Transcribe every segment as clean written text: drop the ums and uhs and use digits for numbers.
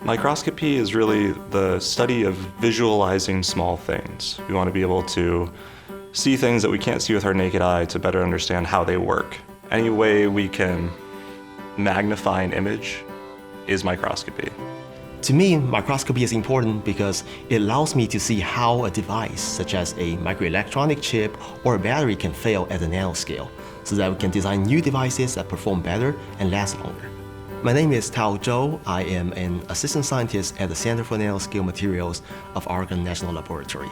Microscopy is really the study of visualizing small things. We want to be able to see things that we can't see with our naked eye to better understand how they work. Any way we can magnify an image is microscopy. To me, microscopy is important because it allows me to see how a device, such as a microelectronic chip or a battery, can fail at the nanoscale, so that we can design new devices that perform better and last longer. My name is Zhou. I am an assistant scientist at the Center for Nanoscale Materials of Argonne National Laboratory.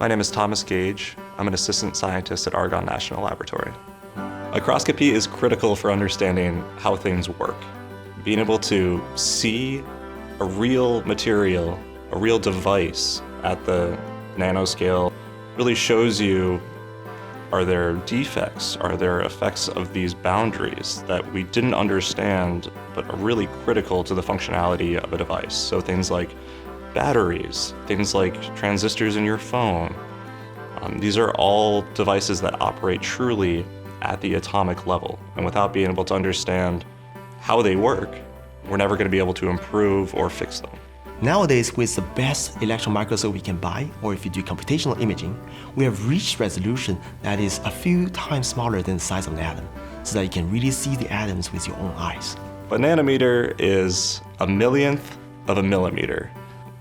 My name is Gage. I'm an assistant scientist at Argonne National Laboratory. Microscopy is critical for understanding how things work. Being able to see a real material, a real device at the nanoscale really shows you, are there defects, are there effects of these boundaries that we didn't understand but are really critical to the functionality of a device. So things like batteries, things like transistors in your phone. These are all devices that operate truly at the atomic level. And without being able to understand how they work, we're never going to be able to improve or fix them. Nowadays, with the best electron microscope we can buy, or if you do computational imaging, we have reached resolution that is a few times smaller than the size of an atom, so that you can really see the atoms with your own eyes. A nanometer is a millionth of a millimeter.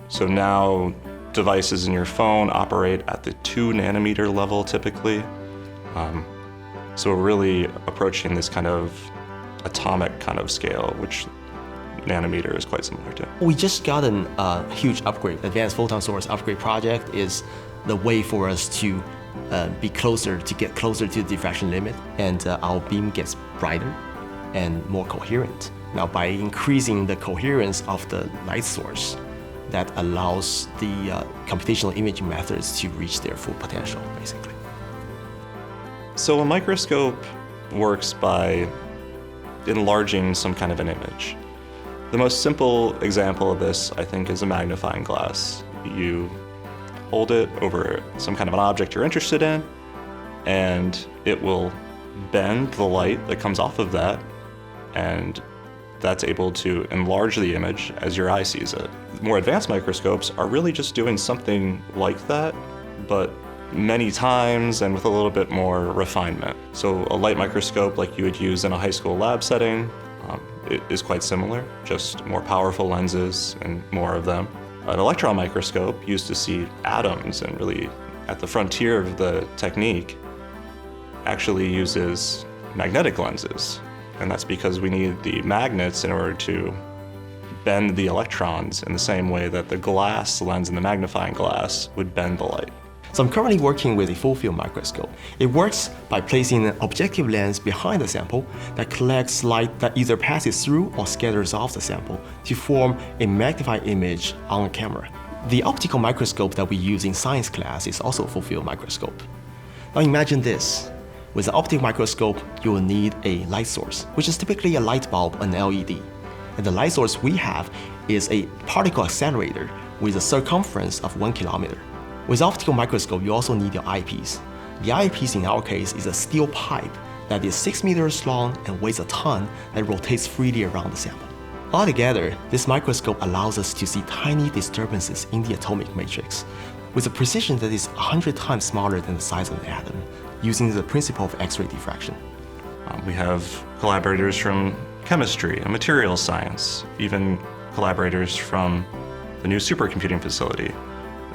So now devices in your phone operate at the 2 nanometer level typically. So we're really approaching this kind of atomic kind of scale, which nanometer is quite similar to. We just got a huge upgrade. Advanced Photon Source Upgrade Project is the way for us to get closer to the diffraction limit, and our beam gets brighter and more coherent. Now, by increasing the coherence of the light source, that allows the computational imaging methods to reach their full potential, basically. So a microscope works by enlarging some kind of an image. The most simple example of this, I think, is a magnifying glass. You hold it over some kind of an object you're interested in, and it will bend the light that comes off of that, and that's able to enlarge the image as your eye sees it. More advanced microscopes are really just doing something like that, but many times and with a little bit more refinement. So a light microscope like you would use in a high school lab setting, it is quite similar, just more powerful lenses and more of them. An electron microscope used to see atoms, and really at the frontier of the technique actually uses magnetic lenses. And that's because we need the magnets in order to bend the electrons in the same way that the glass lens in the magnifying glass would bend the light. So I'm currently working with a full-field microscope. It works by placing an objective lens behind the sample that collects light that either passes through or scatters off the sample to form a magnified image on a camera. The optical microscope that we use in science class is also a full-field microscope. Now imagine this. With an optical microscope, you will need a light source, which is typically a light bulb, an LED. And the light source we have is a particle accelerator with a circumference of 1 kilometer. With optical microscope, you also need your eyepiece. The eyepiece in our case is a steel pipe that is 6 meters long and weighs a ton that rotates freely around the sample. Altogether, this microscope allows us to see tiny disturbances in the atomic matrix with a precision that is 100 times smaller than the size of an atom, using the principle of X-ray diffraction. We have collaborators from chemistry and materials science, even collaborators from the new supercomputing facility.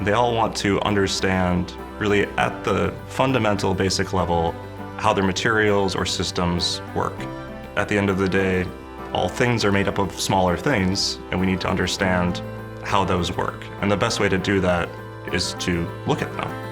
They all want to understand, really at the fundamental basic level, how their materials or systems work. At the end of the day, all things are made up of smaller things, and we need to understand how those work. And the best way to do that is to look at them.